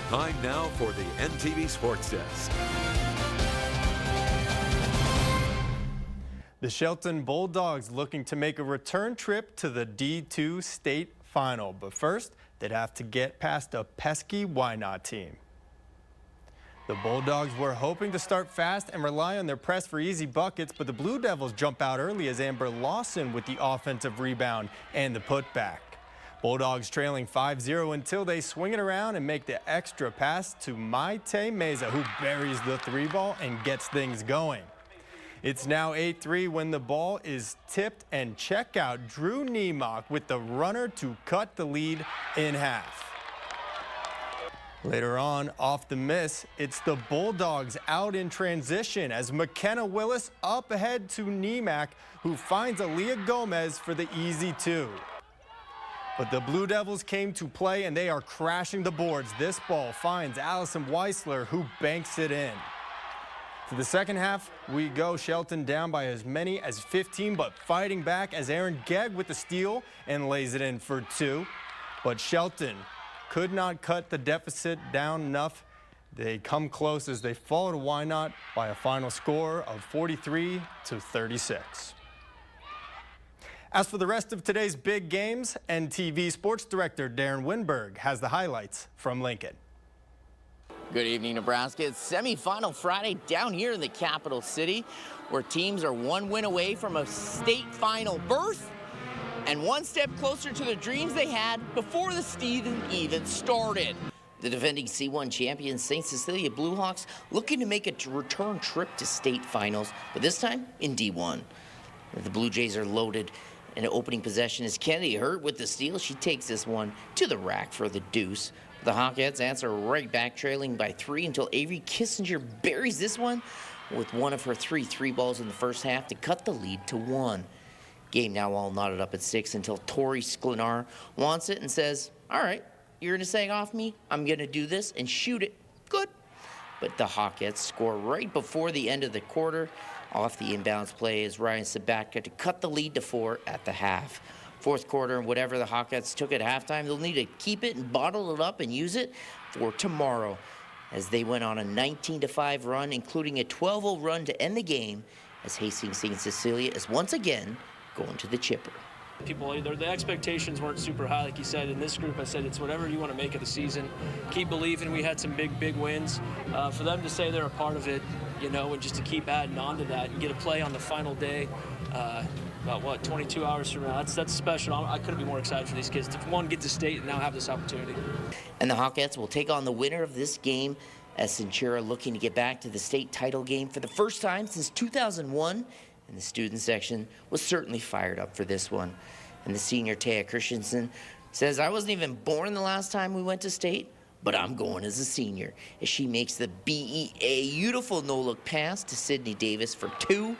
Time now for the NTV Sports Desk. The Shelton Bulldogs looking to make a return trip to the D2 state final, but first they'd have to get past a pesky Wynot team. The Bulldogs were hoping to start fast and rely on their press for easy buckets, but the Blue Devils jump out early as Amber Lawson with the offensive rebound and the putback. Bulldogs trailing 5-0 until they swing it around and make the extra pass to Maite Meza, who buries the three ball and gets things going. It's now 8-3 when the ball is tipped, and check out Drew Niemock with the runner to cut the lead in half. Later on, off the miss, it's the Bulldogs out in transition as McKenna Willis up ahead to Niemock, who finds Aaliyah Gomez for the easy two. But the Blue Devils came to play, and they are crashing the boards. This ball finds Allison Weisler, who banks it in. To the second half, we go. Shelton down by as many as 15, but fighting back as Aaron Gegg with the steal and lays it in for two. But Shelton could not cut the deficit down enough. They come close as they fall to Wynot by a final score of 43-36. As for the rest of today's big games, NTV Sports Director Darren Winberg has the highlights from Lincoln. Good evening, Nebraska. It's semifinal Friday down here in the capital city, where teams are one win away from a state final berth and one step closer to the dreams they had before the season even started. The defending C1 champions St. Cecilia Bluehawks looking to make a return trip to state finals, but this time in D1. The Blue Jays are loaded. And opening possession is Kennedy Hurt with the steal. She takes this one to the rack for the deuce. The Hawkettes answer right back, trailing by 3 until Avery Kissinger buries this one with one of her three balls in the first half to cut the lead to 1. Game now all knotted up at 6 until Tori Sklenar wants it and says, all right, you're going to sag off me? I'm going to do this and shoot it. Good. But the Hawkettes score right before the end of the quarter. Off the inbounds play is Ryan Sabatka to cut the lead to 4 at the half. Fourth quarter, and whatever the Hawkettes took at halftime, they'll need to keep it and bottle it up and use it for tomorrow, as they went on a 19-5 run, including a 12-0 run to end the game, as Hastings St. Cecilia is once again going to the chipper. People, the expectations weren't super high, like you said. In this group, I said it's whatever you want to make of the season. Keep believing. We had some big wins. For them to say they're a part of it, you know, and just to keep adding on to that and get a play on the final day, about 22 hours from now. That's special. I couldn't be more excited for these kids to, one, get to state and now have this opportunity. And the Hawkettes will take on the winner of this game, as Centura looking to get back to the state title game for the first time since 2001. And the student section was certainly fired up for this one. And the senior Taya Christensen says, I wasn't even born the last time we went to state, but I'm going as a senior, as she makes the BEA beautiful no-look pass to Sydney Davis for 2.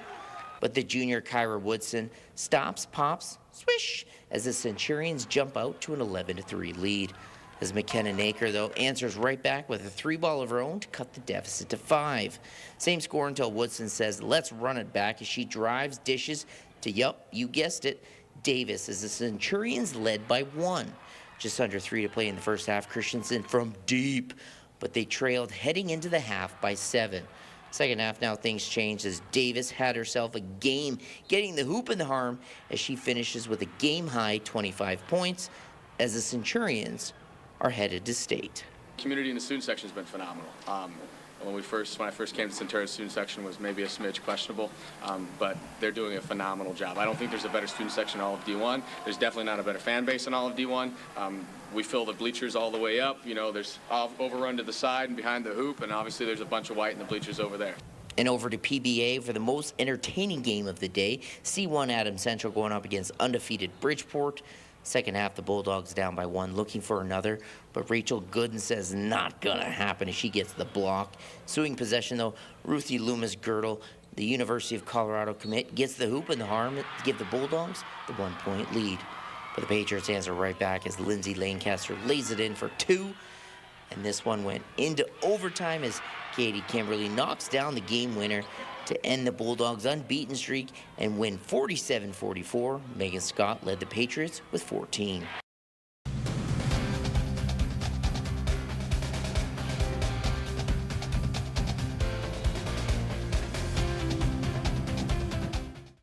But the junior Kyra Woodson stops, pops, swish, as the Centurions jump out to an 11-3 lead. As McKenna Naker, though, answers right back with a 3-ball of her own to cut the deficit to 5. Same score until Woodson says, let's run it back, as she drives, dishes to, yup, you guessed it, Davis, as the Centurions led by 1. Just under 3 to play in the first half. Christensen from deep, but they trailed heading into the half by 7. Second half now things changed as Davis had herself a game, getting the hoop in the arm as she finishes with a game-high 25 points as the Centurions are headed to state. Community in the student section has been phenomenal. When I first came to Centura's student section was maybe a smidge questionable, but they're doing a phenomenal job. I don't think there's a better student section in all of D1. There's definitely not a better fan base in all of D1. We fill the bleachers all the way up. You know, there's overrun to the side and behind the hoop, and obviously there's a bunch of white in the bleachers over there. And over to PBA for the most entertaining game of the day. C1 Adams Central going up against undefeated Bridgeport. Second half, the Bulldogs down by 1, looking for another. But Rachel Gooden says not going to happen as she gets the block. Suing possession, though, Ruthie Loomis-Girdle, the University of Colorado commit, gets the hoop in the arm to give the Bulldogs the 1-point lead. But the Patriots answer right back as Lindsay Lancaster lays it in for 2. And this one went into overtime as Katie Kimberly knocks down the game winner to end the Bulldogs' unbeaten streak and win 47-44. Megan Scott led the Patriots with 14.